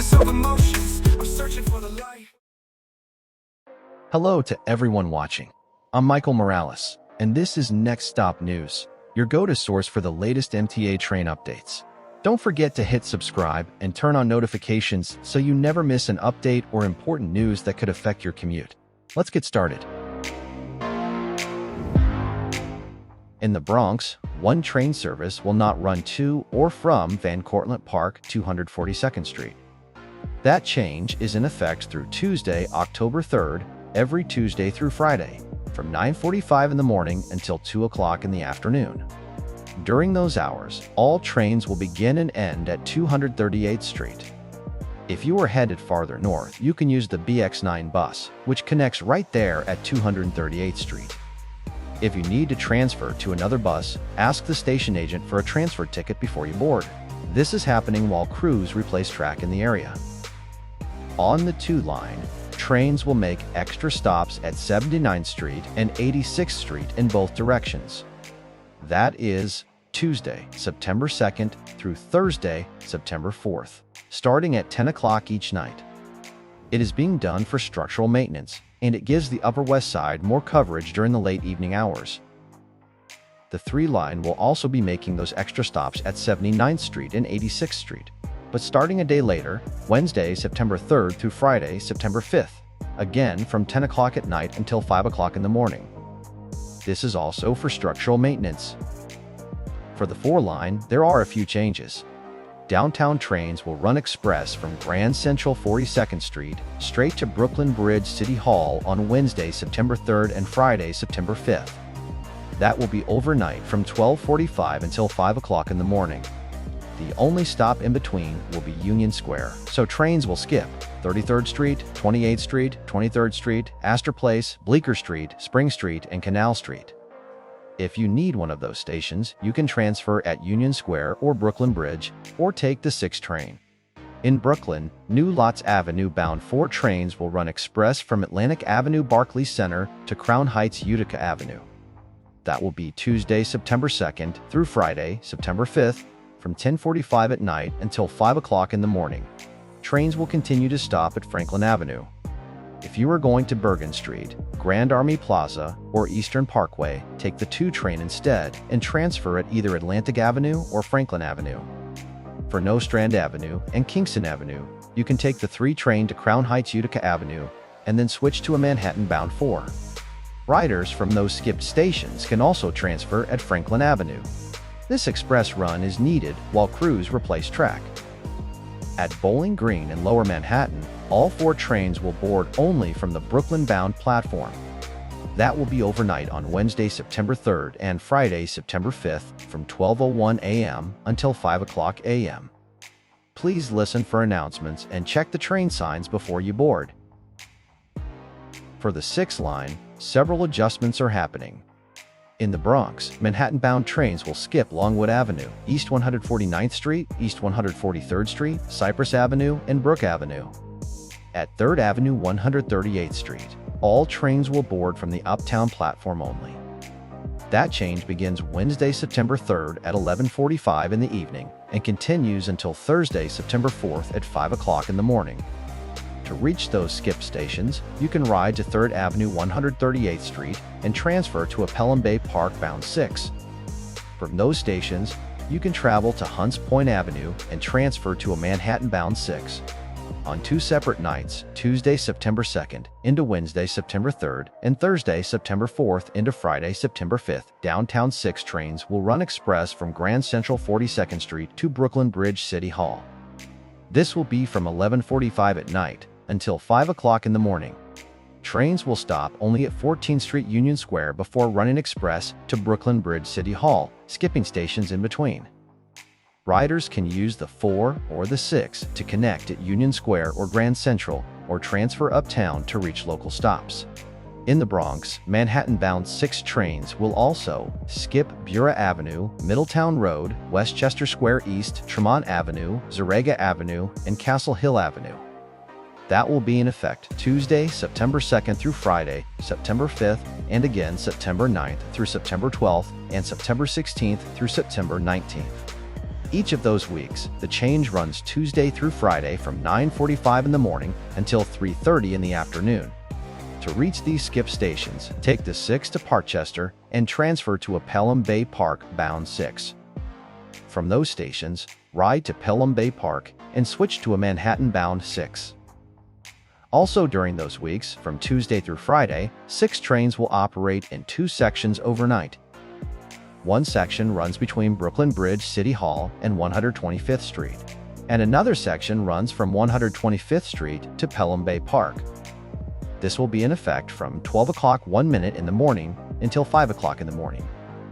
promise of emotions. I'm searching for the light. Hello to everyone watching. I'm Michael Morales, and this is Next Stop News, your go-to source for the latest MTA train updates. Don't forget to hit subscribe and turn on notifications so you never miss an update or important news that could affect your commute. Let's get started. In the Bronx, one train service will not run to or from Van Cortlandt Park, 242nd Street. That change is in effect through Tuesday, October 3rd, every Tuesday through Friday, from 9:45 in the morning until 2 o'clock in the afternoon. During those hours, all trains will begin and end at 238th Street. If you are headed farther north, you can use the BX9 bus, which connects right there at 238th Street. If you need to transfer to another bus, ask the station agent for a transfer ticket before you board. This is happening while crews replace track in the area. On the 2 line, trains will make extra stops at 79th Street and 86th Street in both directions. That is Tuesday, September 2nd through Thursday, September 4th, starting at 10 o'clock each night. It is being done for structural maintenance, and it gives the Upper West Side more coverage during the late evening hours. The 3 line will also be making those extra stops at 79th Street and 86th Street, but starting a day later, Wednesday, September 3rd through Friday, September 5th, again from 10 o'clock at night until 5 o'clock in the morning. This is also for structural maintenance. For the 4 line, there are a few changes. Downtown trains will run express from Grand Central 42nd Street straight to Brooklyn Bridge City Hall on Wednesday, September 3rd and Friday, September 5th. That will be overnight from 12:45 until 5 o'clock in the morning. The only stop in between will be Union Square, so trains will skip 33rd Street, 28th Street, 23rd Street, Astor Place, Bleecker Street, Spring Street, and Canal Street. If you need one of those stations, you can transfer at Union Square or Brooklyn Bridge, or take the 6 train. In Brooklyn, New Lots Avenue bound 4 trains will run express from Atlantic Avenue Barclays Center to Crown Heights Utica Avenue. That will be Tuesday, September 2nd through Friday, September 5th, from 10:45 at night until 5 o'clock in the morning. Trains will continue to stop at Franklin Avenue. If you are going to Bergen Street, Grand Army Plaza, or Eastern Parkway, take the 2 train instead and transfer at either Atlantic Avenue or Franklin Avenue. For Nostrand Avenue and Kingston Avenue, you can take the 3 train to Crown Heights Utica Avenue and then switch to a Manhattan-bound 4. Riders from those skipped stations can also transfer at Franklin Avenue. This express run is needed while crews replace track. At Bowling Green in Lower Manhattan, all 4 trains will board only from the Brooklyn-bound platform. That will be overnight on Wednesday, September 3rd and Friday, September 5th from 12:01 a.m. until 5 o'clock a.m. Please listen for announcements and check the train signs before you board. For the 6 line, several adjustments are happening. In the Bronx, Manhattan-bound trains will skip Longwood Avenue, East 149th Street, East 143rd Street, Cypress Avenue, and Brook Avenue. At 3rd Avenue 138th Street, all trains will board from the Uptown platform only. That change begins Wednesday, September 3rd at 11:45 in the evening and continues until Thursday, September 4th at 5 o'clock in the morning. To reach those skip stations, you can ride to 3rd Avenue 138th Street and transfer to a Pelham Bay Park bound 6. From those stations, you can travel to Hunts Point Avenue and transfer to a Manhattan bound 6. On 2 separate nights, Tuesday, September 2nd into Wednesday, September 3rd, and Thursday, September 4th into Friday, September 5th, downtown 6 trains will run express from Grand Central 42nd Street to Brooklyn Bridge City Hall. This will be from 11:45 at night until 5 o'clock in the morning. Trains will stop only at 14th Street Union Square before running express to Brooklyn Bridge City Hall, skipping stations in between. Riders can use the 4 or the 6 to connect at Union Square or Grand Central, or transfer uptown to reach local stops. In the Bronx, Manhattan-bound 6 trains will also skip Bura Avenue, Middletown Road, Westchester Square East, Tremont Avenue, Zarega Avenue, and Castle Hill Avenue. That will be in effect Tuesday, September 2nd through Friday, September 5th, and again September 9th through September 12th, and September 16th through September 19th. Each of those weeks, the change runs Tuesday through Friday from 9:45 in the morning until 3:30 in the afternoon. To reach these skip stations, take the 6 to Parkchester and transfer to a Pelham Bay Park bound 6. From those stations, ride to Pelham Bay Park and switch to a Manhattan-bound 6. Also during those weeks, from Tuesday through Friday, 6 trains will operate in 2 sections overnight. One section runs between Brooklyn Bridge City Hall and 125th Street, and another section runs from 125th Street to Pelham Bay Park. This will be in effect from 12 o'clock 1 minute in the morning until 5 o'clock in the morning.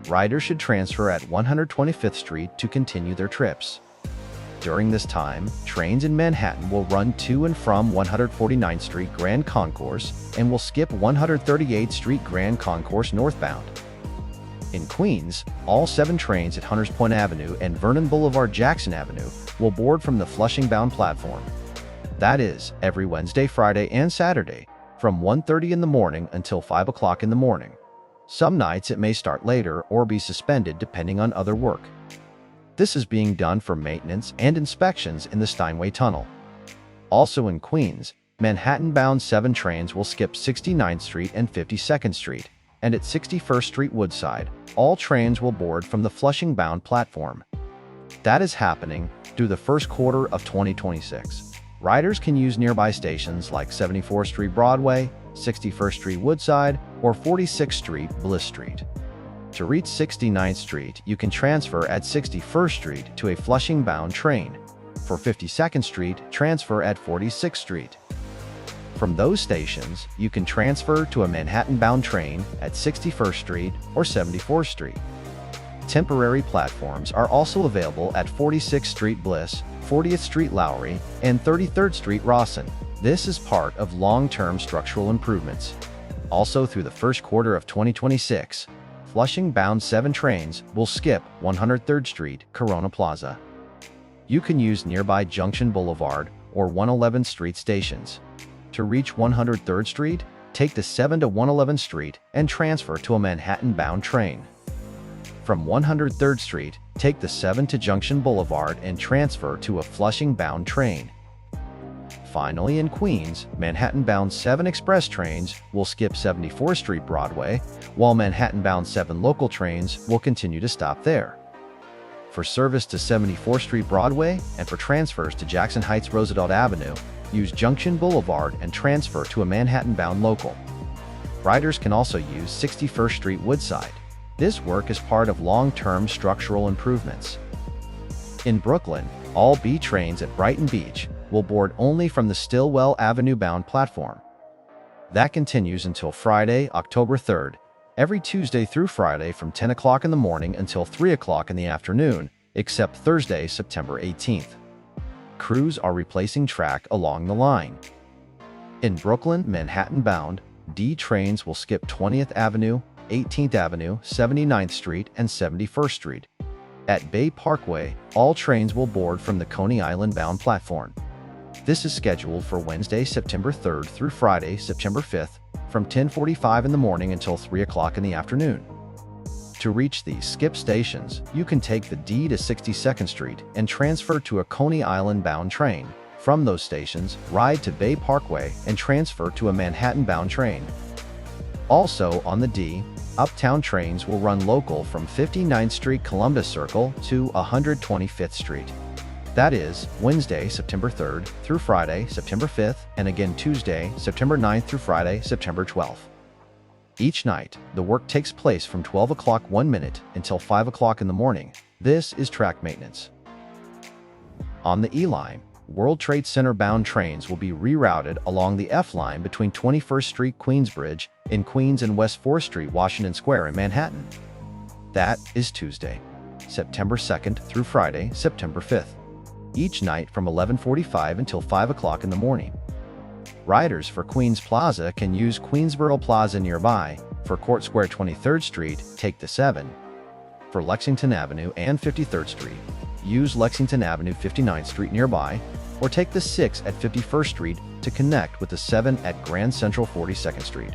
Riders should transfer at 125th Street to continue their trips. During this time, trains in Manhattan will run to and from 149th Street Grand Concourse and will skip 138th Street Grand Concourse northbound. In Queens, all 7 trains at Hunters Point Avenue and Vernon Boulevard Jackson Avenue will board from the Flushing-bound platform. That is, every Wednesday, Friday, and Saturday, from 1:30 in the morning until 5 o'clock in the morning. Some nights it may start later or be suspended depending on other work. This is being done for maintenance and inspections in the Steinway Tunnel. Also in Queens, Manhattan-bound 7 trains will skip 69th Street and 52nd Street, and at 61st Street Woodside, all trains will board from the Flushing-bound platform. That is happening through the first quarter of 2026. Riders can use nearby stations like 74th Street Broadway, 61st Street Woodside, or 46th Street Bliss Street. To reach 69th Street, you can transfer at 61st Street to a Flushing-bound train. For 52nd Street, transfer at 46th Street. From those stations, you can transfer to a Manhattan-bound train at 61st Street or 74th Street. Temporary platforms are also available at 46th Street Bliss, 40th Street Lowry, and 33rd Street Rawson. This is part of long-term structural improvements. Also through the first quarter of 2026, Flushing-bound 7 trains will skip 103rd Street, Corona Plaza. You can use nearby Junction Boulevard or 111th Street stations. To reach 103rd Street, take the 7 to 111th Street and transfer to a Manhattan-bound train. From 103rd Street, take the 7 to Junction Boulevard and transfer to a Flushing-bound train. Finally, in Queens, Manhattan-bound 7 express trains will skip 74th Street Broadway, while Manhattan-bound 7 local trains will continue to stop there. For service to 74th Street Broadway and for transfers to Jackson Heights Roosevelt Avenue, use Junction Boulevard and transfer to a Manhattan-bound local. Riders can also use 61st Street Woodside. This work is part of long-term structural improvements. In Brooklyn, all B trains at Brighton Beach will board only from the Stillwell Avenue-bound platform. That continues until Friday, October 3rd, every Tuesday through Friday from 10 o'clock in the morning until 3 o'clock in the afternoon, except Thursday, September 18th. Crews are replacing track along the line. In Brooklyn, Manhattan-bound, D trains will skip 20th Avenue, 18th Avenue, 79th Street, and 71st Street. At Bay Parkway, all trains will board from the Coney Island-bound platform. This is scheduled for Wednesday, September 3rd through Friday, September 5th, from 10:45 in the morning until 3 o'clock in the afternoon. To reach these skip stations, you can take the D to 62nd Street and transfer to a Coney Island-bound train. From those stations, ride to Bay Parkway and transfer to a Manhattan-bound train. Also on the D, Uptown trains will run local from 59th Street Columbus Circle to 125th Street. That is, Wednesday, September 3rd through Friday, September 5th, and again Tuesday, September 9th through Friday, September 12th. Each night, the work takes place from 12 o'clock 1 minute until 5 o'clock in the morning. This is track maintenance. On the E line, World Trade Center bound trains will be rerouted along the F line between 21st Street Queensbridge in Queens and West 4th Street Washington Square in Manhattan. That is Tuesday, September 2nd through Friday, September 5th. Each night from 11:45 until 5 o'clock in the morning. Riders for Queens Plaza can use Queensboro Plaza nearby. For Court Square 23rd Street, take the 7. For Lexington Avenue and 53rd Street, use Lexington Avenue 59th Street nearby, or take the 6 at 51st Street to connect with the 7 at Grand Central 42nd Street.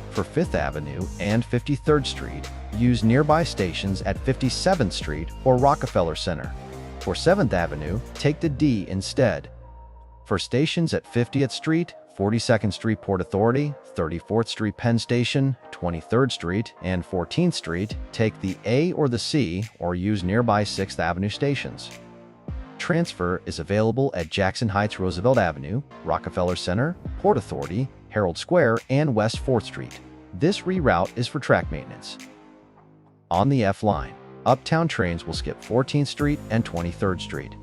For 5th Avenue and 53rd Street, use nearby stations at 57th Street or Rockefeller Center. For 7th Avenue, take the D instead. For stations at 50th Street, 42nd Street Port Authority, 34th Street Penn Station, 23rd Street, and 14th Street, take the A or the C or use nearby 6th Avenue stations. Transfer is available at Jackson Heights Roosevelt Avenue, Rockefeller Center, Port Authority, Herald Square, and West 4th Street. This reroute is for track maintenance. On the F line, Uptown trains will skip 14th Street and 23rd Street.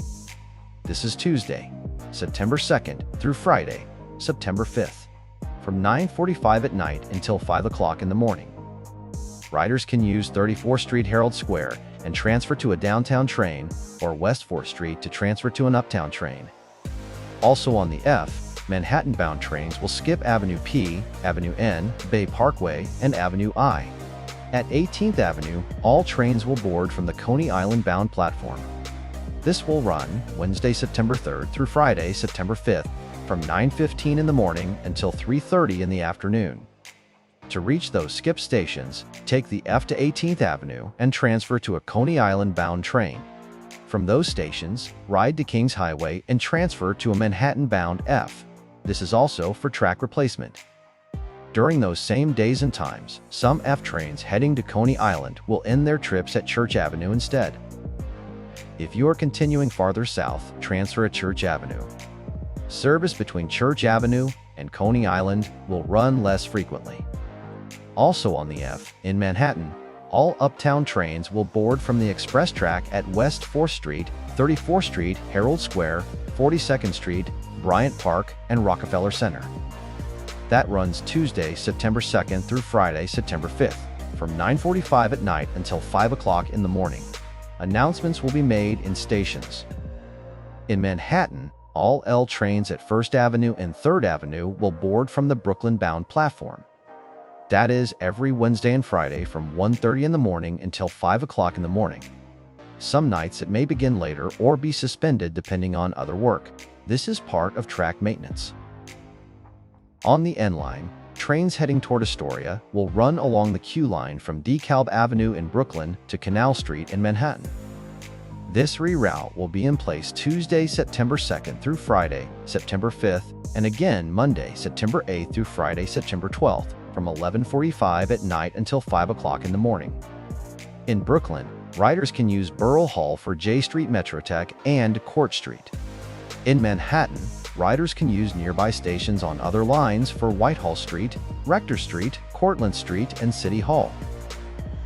This is Tuesday, September 2nd through Friday, September 5th, from 9:45 at night until 5 o'clock in the morning. Riders can use 34th Street Herald Square and transfer to a downtown train, or West 4th Street to transfer to an uptown train. Also on the F, Manhattan-bound trains will skip Avenue P, Avenue N, Bay Parkway, and Avenue I. At 18th Avenue, all trains will board from the Coney Island-bound platform. This will run Wednesday, September 3rd through Friday, September 5th, from 9:15 in the morning until 3:30 in the afternoon. To reach those skip stations, take the F to 18th Avenue and transfer to a Coney Island-bound train. From those stations, ride to Kings Highway and transfer to a Manhattan-bound F. This is also for track replacement. During those same days and times, some F trains heading to Coney Island will end their trips at Church Avenue instead. If you are continuing farther south, transfer at Church Avenue. Service between Church Avenue and Coney Island will run less frequently. Also on the F, in Manhattan, all uptown trains will board from the express track at West 4th Street, 34th Street, Herald Square, 42nd Street, Bryant Park, and Rockefeller Center. That runs Tuesday, September 2nd through Friday, September 5th, from 9:45 at night until 5 o'clock in the morning. Announcements will be made in stations. In Manhattan, all L trains at 1st Avenue and 3rd Avenue will board from the Brooklyn-bound platform. That is every Wednesday and Friday from 1:30 in the morning until 5 o'clock in the morning. Some nights it may begin later or be suspended depending on other work. This is part of track maintenance. On the N line, trains heading toward Astoria will run along the Q line from DeKalb Avenue in Brooklyn to Canal Street in Manhattan. This reroute will be in place Tuesday, September 2nd through Friday, September 5th, and again Monday, September 8th through Friday, September 12th, from 11:45 at night until 5 o'clock in the morning. In Brooklyn, riders can use Burrell Hall for J Street Metrotech and Court Street. In Manhattan, riders can use nearby stations on other lines for Whitehall Street, Rector Street, Cortlandt Street, and City Hall.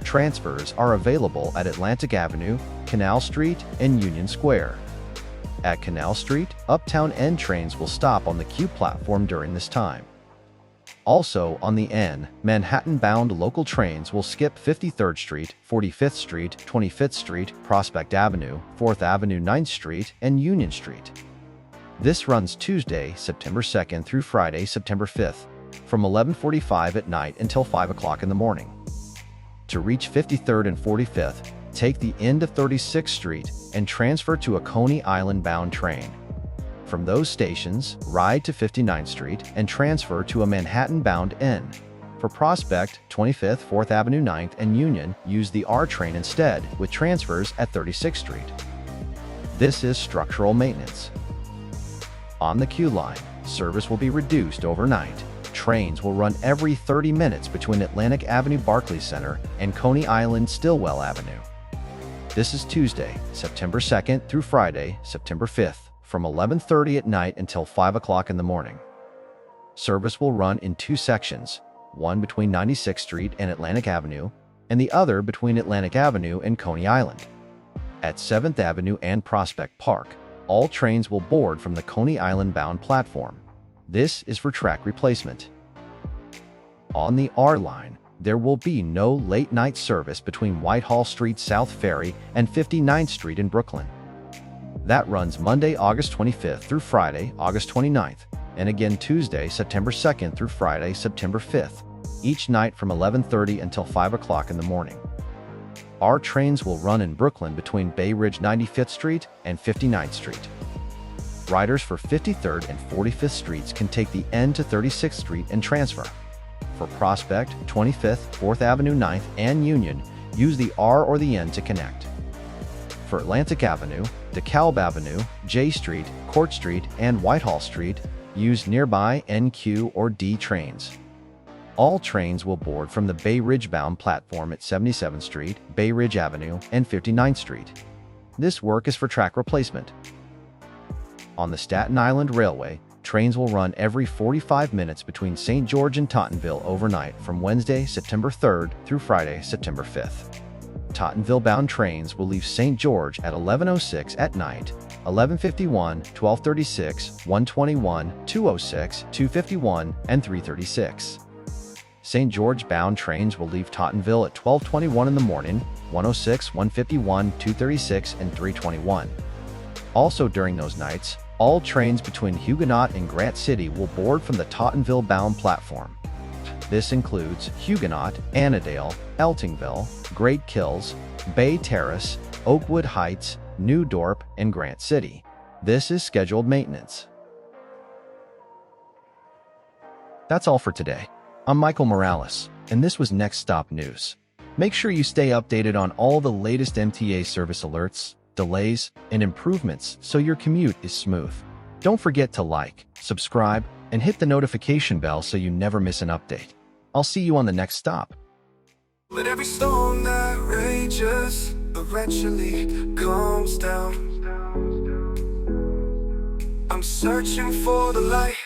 Transfers are available at Atlantic Avenue, Canal Street, and Union Square. At Canal Street, Uptown N trains will stop on the Q platform during this time. Also on the N, Manhattan-bound local trains will skip 53rd Street, 45th Street, 25th Street, Prospect Avenue, 4th Avenue, 9th Street, and Union Street. This runs Tuesday, September 2nd through Friday, September 5th, from 11:45 at night until 5 o'clock in the morning. To reach 53rd and 45th, take the end of 36th Street and transfer to a Coney Island-bound train. From those stations, ride to 59th Street and transfer to a Manhattan-bound N. For Prospect, 25th, 4th Avenue, 9th, and Union, use the R train instead, with transfers at 36th Street. This is structural maintenance. On the Q line, service will be reduced overnight. Trains will run every 30 minutes between Atlantic Avenue Barclays Center and Coney Island Stillwell Avenue. This is Tuesday, September 2nd through Friday, September 5th, from 11:30 at night until 5 o'clock in the morning. Service will run in two sections, one between 96th Street and Atlantic Avenue, and the other between Atlantic Avenue and Coney Island. At 7th Avenue and Prospect Park, all trains will board from the Coney Island-bound platform. This is for track replacement. On the R line, there will be no late-night service between Whitehall Street South Ferry and 59th Street in Brooklyn. That runs Monday, August 25th through Friday, August 29th, and again Tuesday, September 2nd through Friday, September 5th, each night from 11:30 until 5 o'clock in the morning. Our trains will run in Brooklyn between Bay Ridge 95th Street and 59th Street. Riders for 53rd and 45th Streets can take the N to 36th Street and transfer. For Prospect, 25th, 4th Avenue, 9th, and Union, use the R or the N to connect. for Atlantic Avenue, DeKalb Avenue, J Street, Court Street, and Whitehall Street, use nearby NQ or D trains. All trains will board from the Bay Ridge-bound platform at 77th Street, Bay Ridge Avenue, and 59th Street. This work is for track replacement. On the Staten Island Railway, trains will run every 45 minutes between St. George and Tottenville overnight from Wednesday, September 3rd through Friday, September 5th. Tottenville-bound trains will leave St. George at 11:06 at night, 11:51, 12:36, 1:21, 2:06, 2:51, and 3:36. St. George-bound trains will leave Tottenville at 12:21 in the morning, 1:06, 1:51, 2:36, and 3:21. Also during those nights, all trains between Huguenot and Grant City will board from the Tottenville-bound platform. This includes Huguenot, Annandale, Eltingville, Great Kills, Bay Terrace, Oakwood Heights, New Dorp, and Grant City. This is scheduled maintenance. That's all for today. I'm Michael Morales, and this was Next Stop News. Make sure you stay updated on all the latest MTA service alerts, delays, and improvements so your commute is smooth. Don't forget to like, subscribe, and hit the notification bell so you never miss an update. I'll see you on the next stop. But every storm that rages eventually calms down. I'm searching for the light.